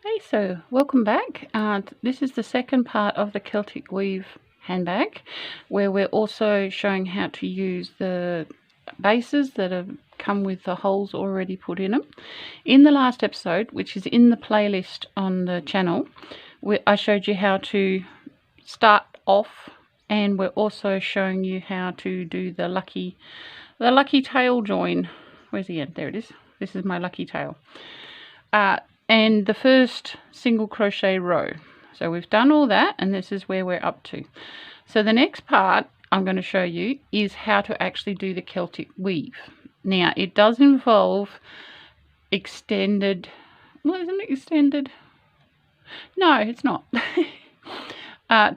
Hey, so welcome back. This is the second part of the Celtic Weave handbag, where we're also showing how to use the bases that have come with the holes already put in them. In the last episode, which is in the playlist on the channel, I showed you how to start off, and we're also showing you how to do the lucky tail join. Where's the end? There it is. This is my lucky tail. And the first single crochet row. So we've done all that, and this is where we're up to. So the next part I'm going to show you is how to actually do the Celtic weave. Now it does involve extended, well, isn't it extended? No, it's not.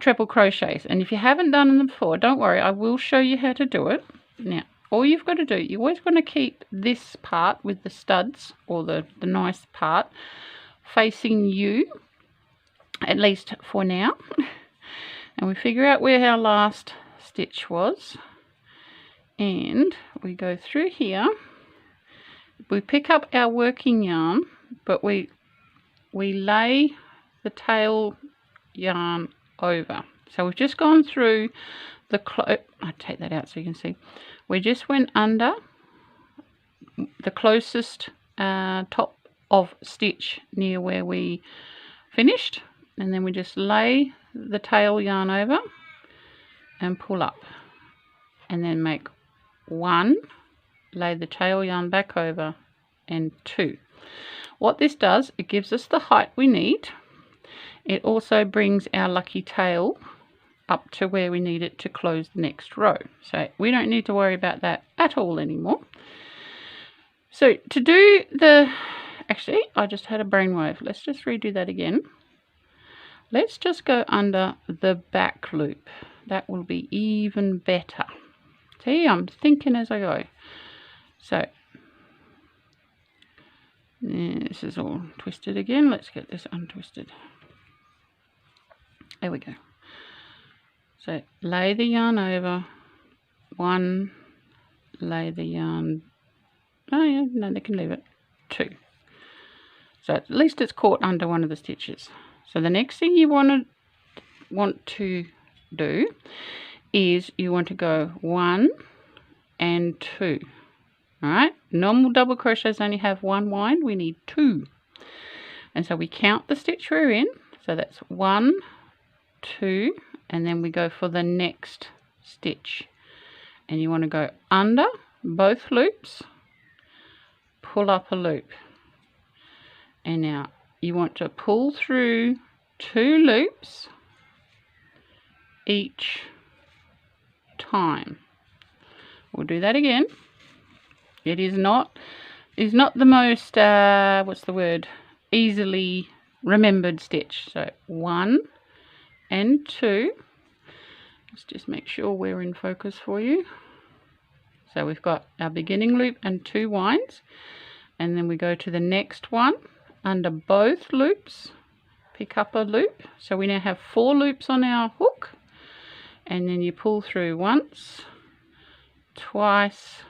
Treble crochets, and if you haven't done them before, don't worry, I will show you how to do it. Now all you've got to do, you're always going to keep this part with the studs, or the nice part, facing you, at least for now. And we figure out where our last stitch was, and we go through here. We pick up our working yarn, but we lay the tail yarn over. So we've just gone through the I take that out so you can see. We just went under the closest top of stitch near where we finished, and then we just lay the tail yarn over and pull up, and then make one, lay the tail yarn back over, and two. What this does, it gives us the height we need. It also brings our lucky tail up to where we need it to close the next row. So we don't need to worry about that at all anymore. So to do the, actually I just had a brainwave. Let's just redo that again. Let's just go under the back loop. That will be even better. See, I'm thinking as I go. So this is all twisted again. Let's get this untwisted. There we go. So lay the yarn over, one, lay the yarn, oh yeah, no, they can leave it, two. So at least it's caught under one of the stitches. So the next thing you want to do is you want to go one and two. All right, normal double crochets only have one wind, we need two. And so we count the stitch we're in, so that's one, two, and then we go for the next stitch, and you want to go under both loops, pull up a loop, and now you want to pull through two loops each time. We'll do that again. It is not the most what's the word, easily remembered stitch. So one and two. Let's just make sure we're in focus for you. So we've got our beginning loop and two winds, and then we go to the next one under both loops, pick up a loop. So we now have four loops on our hook, and then you pull through once, twice,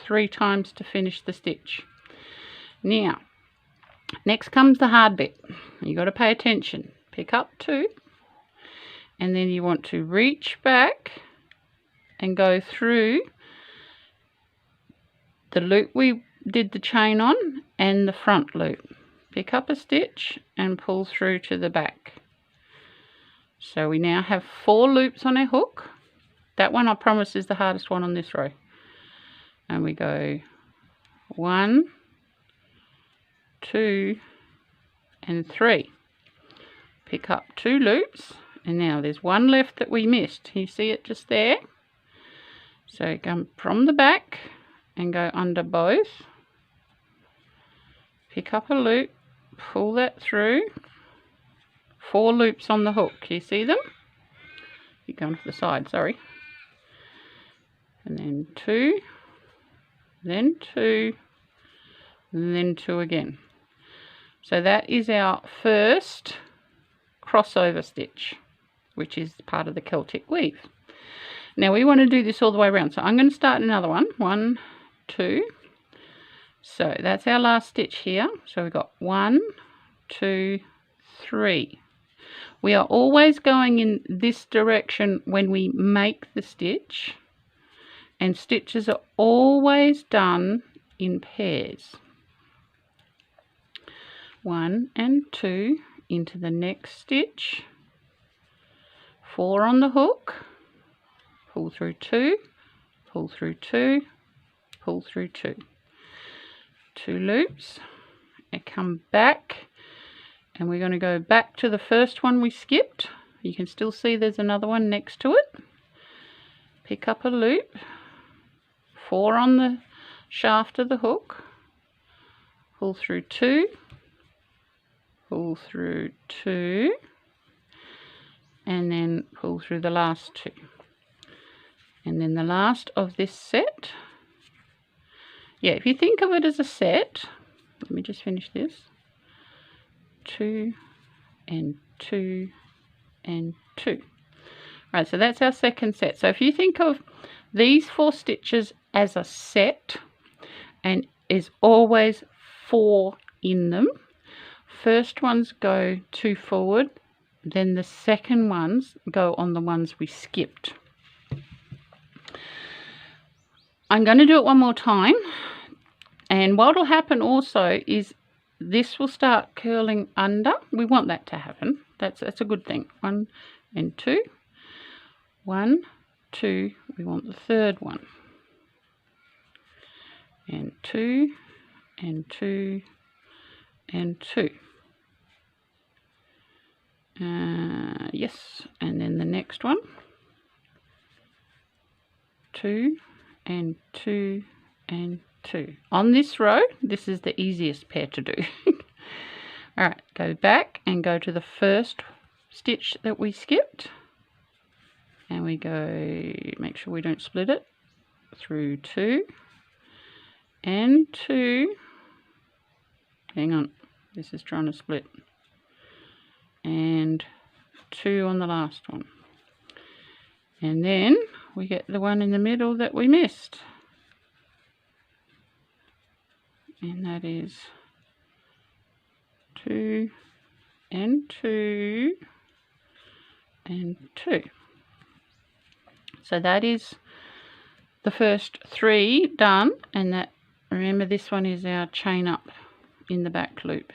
three times to finish the stitch. Now next comes the hard bit. You got to pay attention. Pick up two, and then you want to reach back and go through the loop we did the chain on and the front loop. Pick up a stitch and pull through to the back. So we now have four loops on our hook. That one, I promise, is the hardest one on this row. And we go one, two, and three. Pick up two loops, and now there's one left that we missed. You see it just there? So come from the back and go under both, pick up a loop, pull that through, four loops on the hook. You see them? You're going to the side, sorry. And then two, then two, and then two again. So that is our first crossover stitch, which is part of the Celtic weave. Now we want to do this all the way around, so I'm going to start another one. One, two. So that's our last stitch here. So we've got one, 2, 3. We are always going in this direction when we make the stitch, and stitches are always done in pairs. 1 and 2 into the next stitch, 4 on the hook, pull through 2, pull through 2, pull through 2. 2 loops, and come back, and we're going to go back to the first one we skipped. You can still see there's another one next to it. Pick up a loop, 4 on the shaft of the hook, pull through 2, pull through 2, and then pull through the last 2. And then the last of this set, yeah, if you think of it as a set, let me just finish this, 2 and 2 and 2. Right, so that's our second set. So if you think of these 4 stitches as a set, and is always 4 in them, first ones go 2 forward, then the second ones go on the ones we skipped. I'm going to do it one more time, and what will happen also is this will start curling under. We want that to happen. That's a good thing. 1 and 2, 1, 2. We want the third one, and 2 and 2 and 2. Yes, and then the next one, 2 and 2 and 2. On this row, this is the easiest pair to do. All right, go back and go to the first stitch that we skipped, and we go, make sure we don't split it, through 2 and 2. Hang on, this is trying to split, and 2 on the last one, and then we get the one in the middle that we missed, and that is 2 and 2 and 2. So that is the first 3 done, and that, remember, this one is our chain up in the back loop.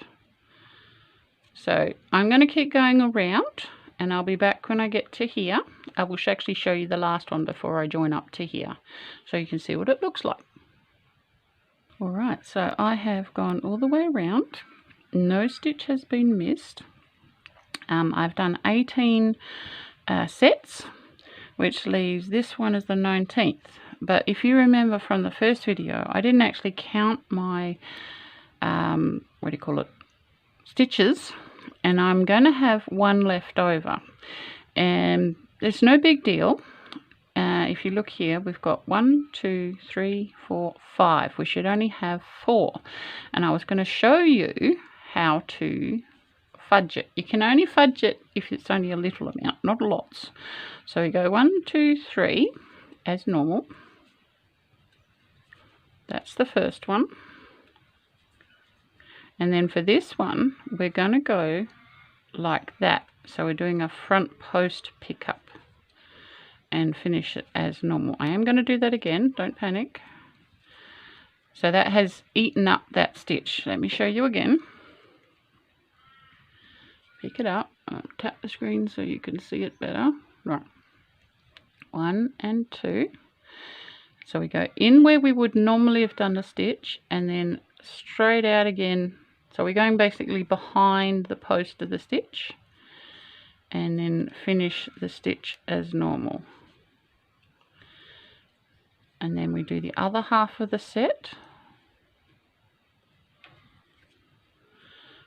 So I'm going to keep going around, and I'll be back when I get to here. I will actually show you the last one before I join up to here, so you can see what it looks like. Alright, so I have gone all the way around. No stitch has been missed. I've done 18 sets, which leaves this one as the 19th. But if you remember from the first video, I didn't actually count my, stitches, and I'm going to have one left over. And it's no big deal. If you look here, we've got 1, 2, 3, 4, 5. We should only have 4. And I was going to show you how to fudge it. You can only fudge it if it's only a little amount, not lots. So we go 1, 2, 3 as normal. That's the first one. And then for this one, we're going to go like that. So we're doing a front post pickup and finish it as normal. I am going to do that again, don't panic. So that has eaten up that stitch. Let me show you again. Pick it up, tap the screen so you can see it better. Right, 1 and 2. So we go in where we would normally have done a stitch, and then straight out again. So we're going basically behind the post of the stitch, and then finish the stitch as normal. And then we do the other half of the set.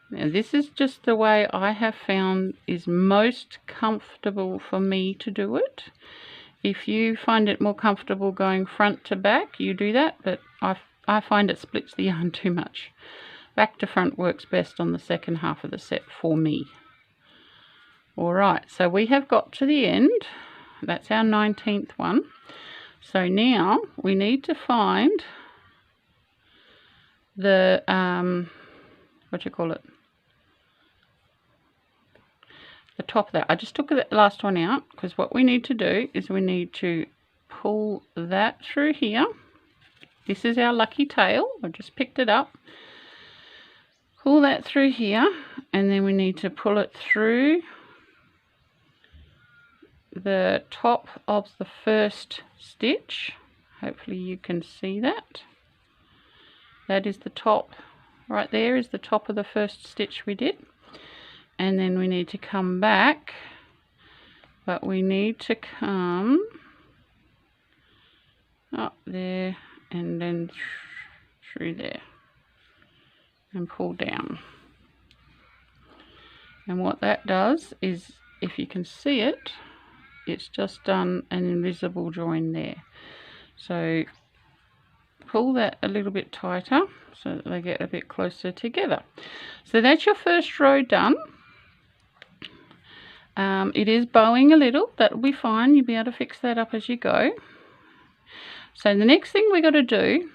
Now this is just the way I have found is most comfortable for me to do it. If you find it more comfortable going front to back, you do that, but I find it splits the yarn too much. Back to front works best on the second half of the set for me. Alright, so we have got to the end. That's our 19th one. So now we need to find the, the top of that. I just took the last one out because what we need to do is we need to pull that through here. This is our lucky tail. I just picked it up. Pull that through here, and then we need to pull it through the top of the first stitch. Hopefully you can see that. That is the top. Right there is the top of the first stitch we did. And then we need to come back, but we need to come up there and then through there and pull down. And what that does is, if you can see it, it's just done an invisible join there. So pull that a little bit tighter so that they get a bit closer together. So that's your first row done. It is bowing a little. That'll be fine. You'll be able to fix that up as you go. So the next thing we've got to do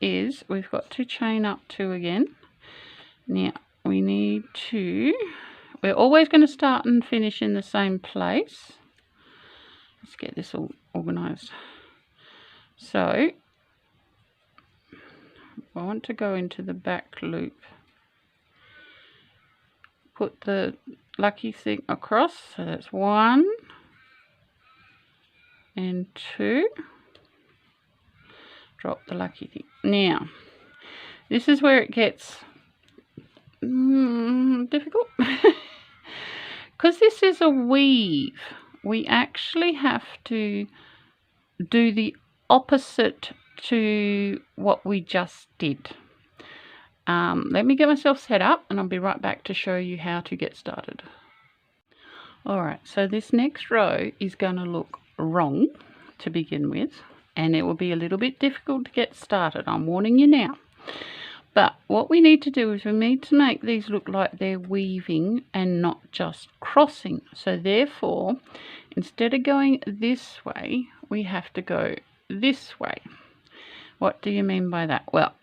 is we've got to chain up 2 again. Now we need to, we're always going to start and finish in the same place. Let's get this all organized. So I want to go into the back loop, put the lucky thing across, so that's 1 and 2, drop the lucky thing. Now this is where it gets difficult because this is a weave. We actually have to do the opposite to what we just did. Let me get myself set up and I'll be right back to show you how to get started. Alright, so this next row is going to look wrong to begin with, and it will be a little bit difficult to get started. I'm warning you now. But what we need to do is we need to make these look like they're weaving and not just crossing. So therefore, instead of going this way, we have to go this way. What do you mean by that? Well,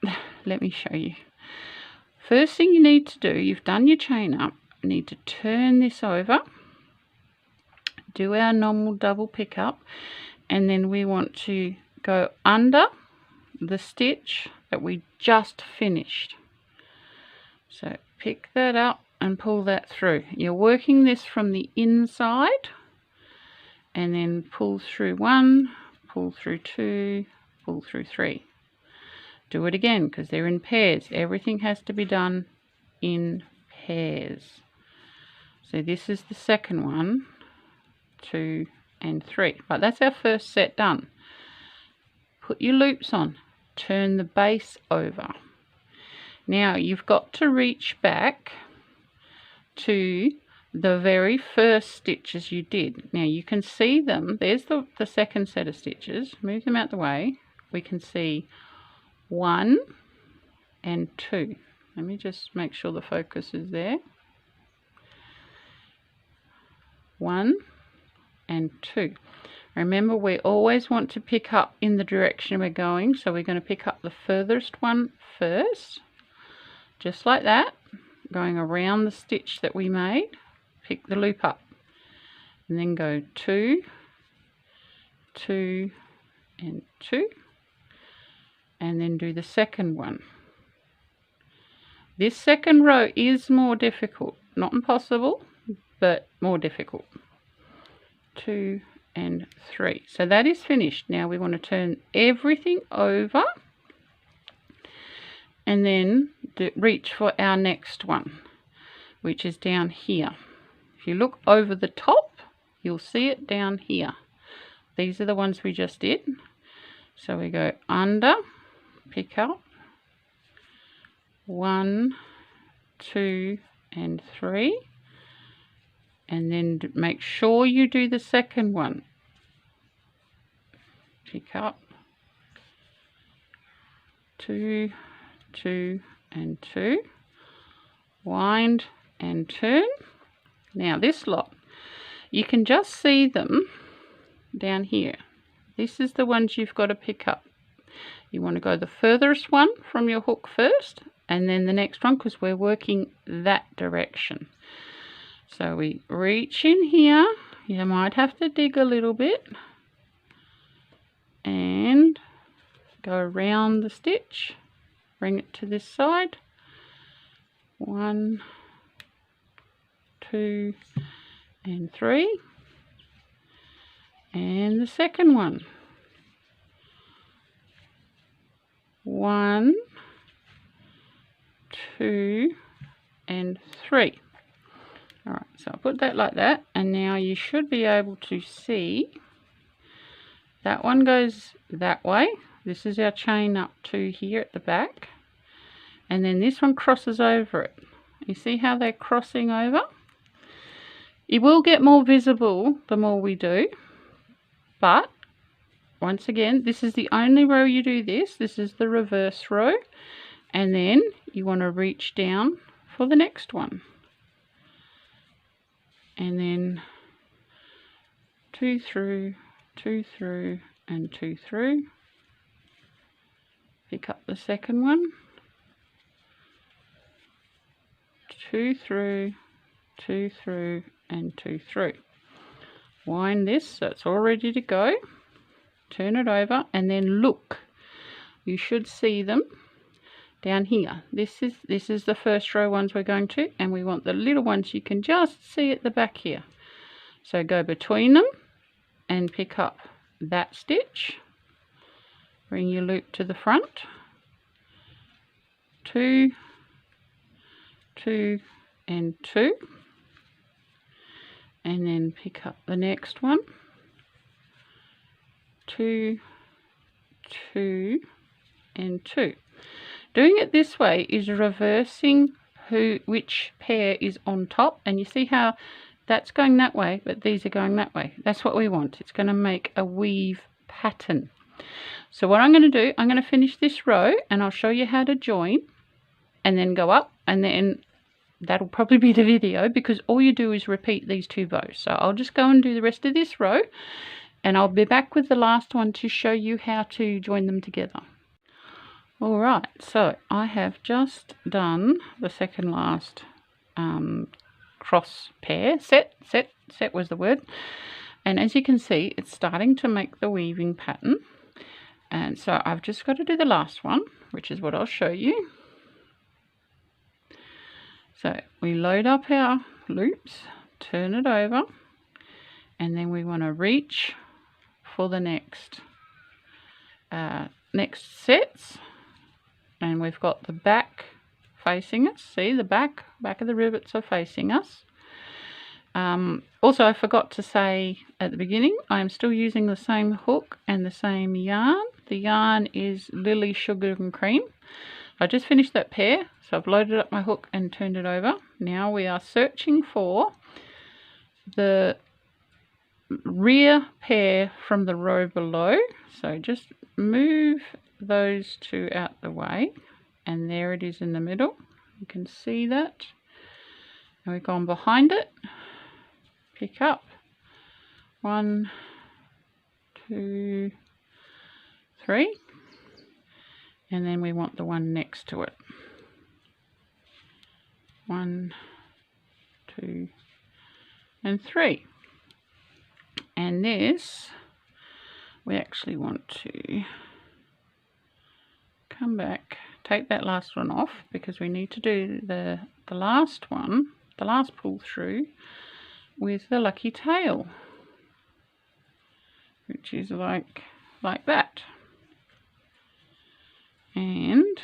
let me show you. First thing you need to do, you've done your chain up, you need to turn this over, do our normal double pick up, and then we want to go under the stitch that we just finished. So pick that up and pull that through. You're working this from the inside, and then pull through 1, pull through 2, pull through 3. Do it again because they're in pairs. Everything has to be done in pairs. So this is the second one, 2 and 3. But that's our first set done. Put your loops on. Turn the base over. Now you've got to reach back to the very first stitches you did. Now you can see them. There's the second set of stitches. Move them out the way. We can see 1 and 2. Let me just make sure the focus is there. 1 and 2. Remember, we always want to pick up in the direction we're going, so we're going to pick up the furthest one first, just like that, going around the stitch that we made. Pick the loop up and then go 2, 2 and 2, and then do the second one. This second row is more difficult, not impossible, but more difficult. 2 and 3. So that is finished. Now we want to turn everything over and then reach for our next one, which is down here. If you look over the top, you'll see it down here. These are the ones we just did. So we go under, pick up, 1, 2 and 3, and then make sure you do the second one. Pick up, 2, 2 and 2, wind and turn. Now this lot, you can just see them down here. This is the ones you've got to pick up. You want to go the furthest one from your hook first, and then the next one, because we're working that direction. So we reach in here, you might have to dig a little bit, and go around the stitch, bring it to this side, 1, 2 and 3, and the second one, 1, 2 and 3. Alright, so I'll put that like that, and now you should be able to see that one goes that way. This is our chain up to here at the back, and then this one crosses over it. You see how they're crossing over? It will get more visible the more we do, but once again, this is the only row you do this. This is the reverse row, and then you want to reach down for the next one. And then 2 through, 2 through, and 2 through. Pick up the second one. 2 through, 2 through, and 2 through. Wind this so it's all ready to go. Turn it over, and then look. You should see them down here. This is the first row ones we're going to, and we want the little ones you can just see at the back here. So go between them and pick up that stitch. Bring your loop to the front. 2, 2 and 2, and then pick up the next one. 2, 2 and 2. Doing it this way is reversing which pair is on top, and you see how that's going that way but these are going that way. That's what we want. It's going to make a weave pattern. So what I'm going to do, I'm going to finish this row and I'll show you how to join and then go up, and then that'll probably be the video, because all you do is repeat these 2 bows. So I'll just go and do the rest of this row, and I'll be back with the last one to show you how to join them together. Alright, so I have just done the second last cross pair. Set was the word. And as you can see, it's starting to make the weaving pattern. And so I've just got to do the last one, which is what I'll show you. So we load up our loops, turn it over, and then we want to reach for the next sets, and we've got the back facing us. See, the back of the rivets are facing us. Also, I forgot to say at the beginning, I am still using the same hook and the same yarn. The yarn is Lily Sugar and Cream. I just finished that pair, so I've loaded up my hook and turned it over. Now we are searching for the rear pair from the row below. So just move those 2 out the way, and there it is in the middle. You can see that. And we've gone behind it. Pick up 1, 2, 3, and then we want the one next to it. 1, 2, and 3. And this, we actually want to come back, take that last one off, because we need to do the last one, the last pull through with the lucky tail, which is like that. And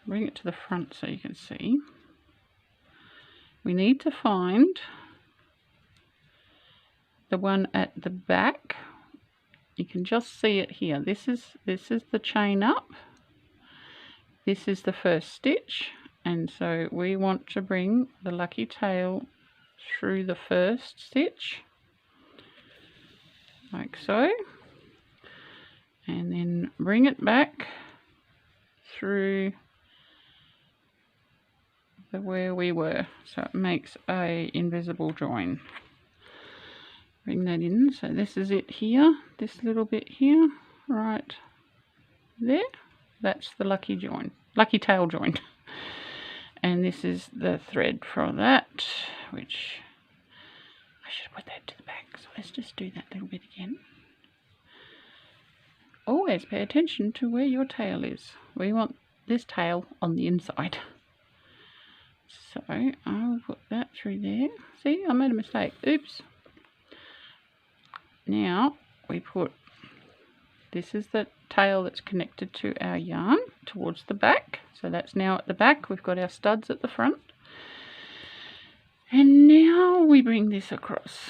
bring it to the front so you can see. We need to find the one at the back. You can just see it here. This is the chain up. This is the first stitch, and so we want to bring the lucky tail through the first stitch like so, and then bring it back through where we were, so it makes a invisible join. Bring that in, so this is it here, this little bit here, right there. That's the lucky tail join. And this is the thread from that, which I should have put that to the back. So let's just do that little bit again. Always pay attention to where your tail is. We want this tail on the inside. So I'll put that through there. See, I made a mistake. Oops. Now we put, this is the tail that's connected to our yarn towards the back. So that's now at the back. We've got our studs at the front. And now we bring this across.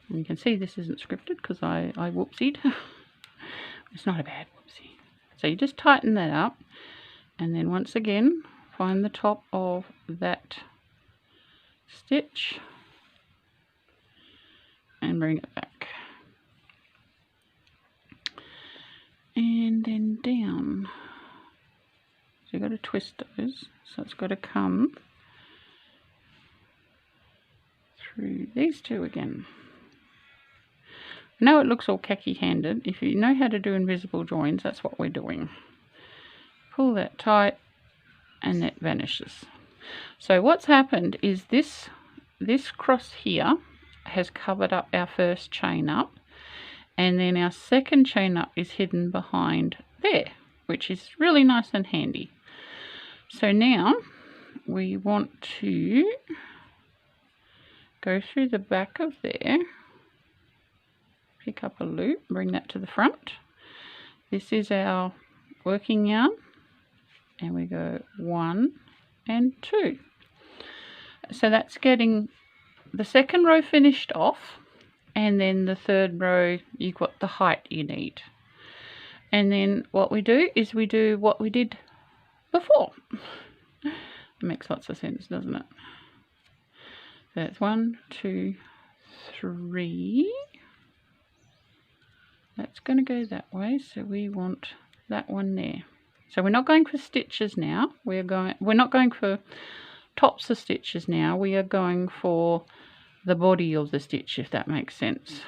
And you can see this isn't scripted because I whoopsied. It's not a bad whoopsie. So you just tighten that up, and then once again find the top of that stitch and bring it back. And then down. So you've got to twist those. So it's got to come through these two again. I know it looks all khaki-handed. If you know how to do invisible joins, that's what we're doing. Pull that tight and that vanishes. So what's happened is this cross here has covered up our first chain up, and then our second chain up is hidden behind there, which is really nice and handy. So now we want to go through the back of there, pick up a loop, bring that to the front. This is our working yarn, and we go 1 and 2. So that's getting the second row finished off, and then the third row you've got the height you need. And then what we do is we do what we did before. It makes lots of sense, doesn't it? So that's 1, 2, 3. That's going to go that way, so we want that one there. So we're not going for stitches now. We're not going for tops of stitches now. We are going for the body of the stitch, if that makes sense.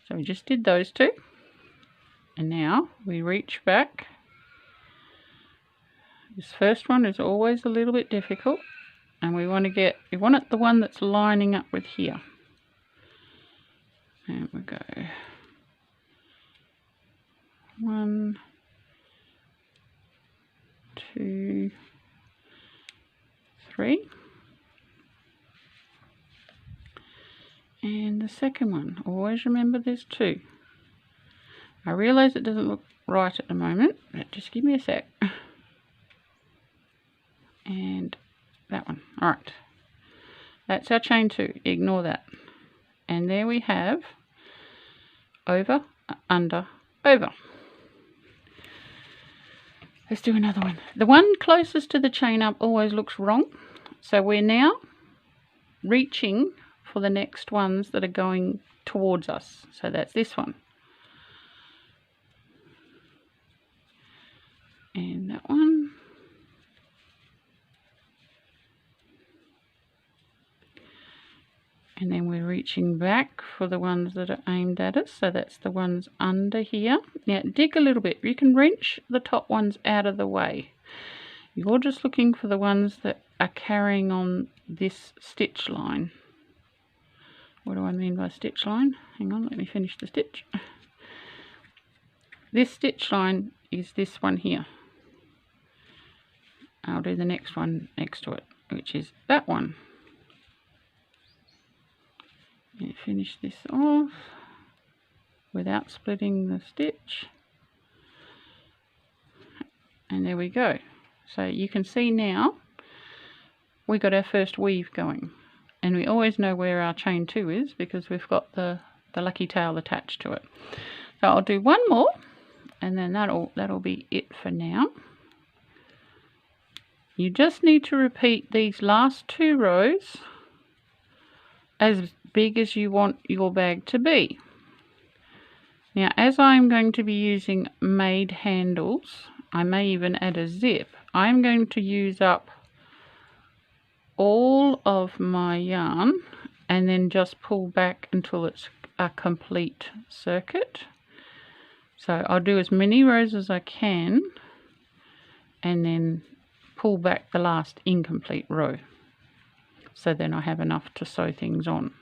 So we just did those two, and now we reach back. This first one is always a little bit difficult, and we want it the one that's lining up with here. And we go 1, 2, 3, and the second one. Always remember there's 2. I realize it doesn't look right at the moment, but just give me a sec. And that one. All right, that's our chain 2. Ignore that. And there we have over, under, over. Let's do another one. The one closest to the chain up always looks wrong, so we're now reaching for the next ones that are going towards us. So that's this one, and that one, and then we're reaching back for the ones that are aimed at us. So that's the ones under here. Now dig a little bit. You can wrench the top ones out of the way. You're just looking for the ones that are carrying on this stitch line. What do I mean by stitch line? Hang on, let me finish the stitch. This stitch line is this one here. I'll do the next one next to it, which is that one. And finish this off without splitting the stitch, and there we go. So you can see now we got our first weave going, and we always know where our chain 2 is because we've got the lucky tail attached to it. So I'll do one more, and then that'll be it for now. You just need to repeat these last 2 rows as big as you want your bag to be. Now, as I'm going to be using made handles, I may even add a zip. I'm going to use up all of my yarn and then just pull back until it's a complete circuit. So I'll do as many rows as I can and then pull back the last incomplete row. So then I have enough to sew things on.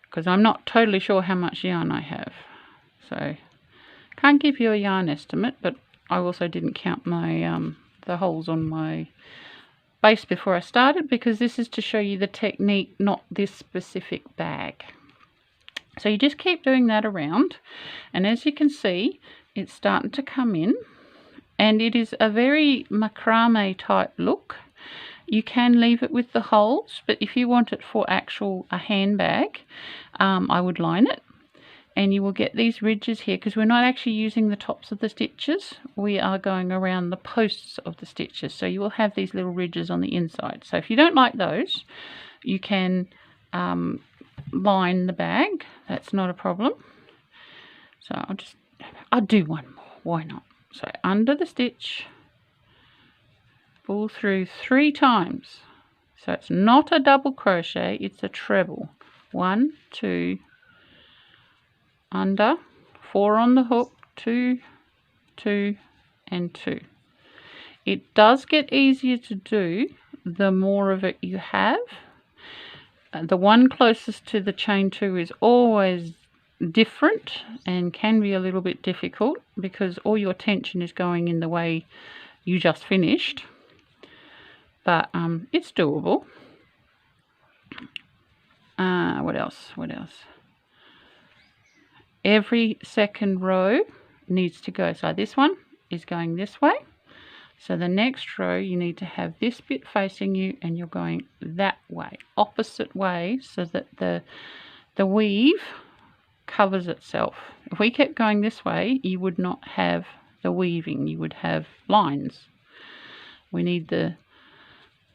Because I'm not totally sure how much yarn I have. So can't give you a yarn estimate, but I also didn't count my the holes on my base before I started, because this is to show you the technique, not this specific bag. So you just keep doing that around, and as you can see, it's starting to come in, and it is a very macrame type look. You can leave it with the holes, but if you want it for a handbag, I would line it. And you will get these ridges here, because we're not actually using the tops of the stitches. We are going around the posts of the stitches. So you will have these little ridges on the inside. So if you don't like those, you can line the bag. That's not a problem. So I'll do one more. Why not? So under the stitch, pull through 3 times. So it's not a double crochet, it's a treble. 1, 2, under, 4 on the hook, 2, 2, and 2. It does get easier to do the more of it you have. The one closest to the chain 2 is always different and can be a little bit difficult, because all your tension is going in the way you just finished. But it's doable. What else? Every second row needs to go. So this one is going this way. So the next row you need to have this bit facing you, and you're going that way, opposite way, so that the weave covers itself. If we kept going this way, you would not have the weaving, you would have lines. We need the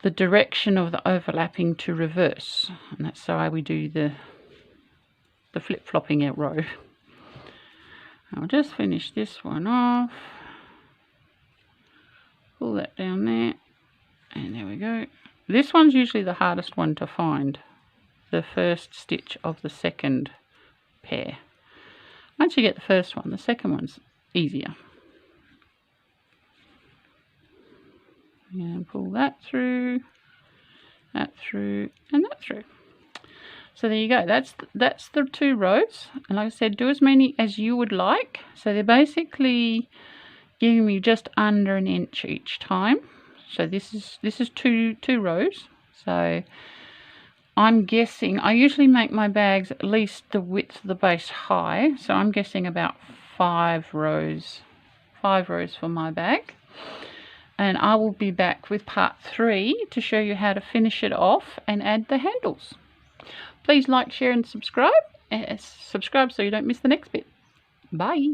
direction of the overlapping to reverse, and that's why we do the flip-flopping out row. I'll just finish this one off, pull that down there, and there we go. This one's usually the hardest one to find, the first stitch of the second pair. Once you get the first one, the second one's easier. And pull that through, and that through. So there you go. That's the 2 rows, and like I said, do as many as you would like. So they're basically giving me just under 1 inch each time. So this is two rows. So I'm guessing, I usually make my bags at least the width of the base high, so I'm guessing about 5 rows. 5 rows for my bag. And I will be back with part 3 to show you how to finish it off and add the handles. Please like, share and subscribe. Subscribe so you don't miss the next bit. Bye.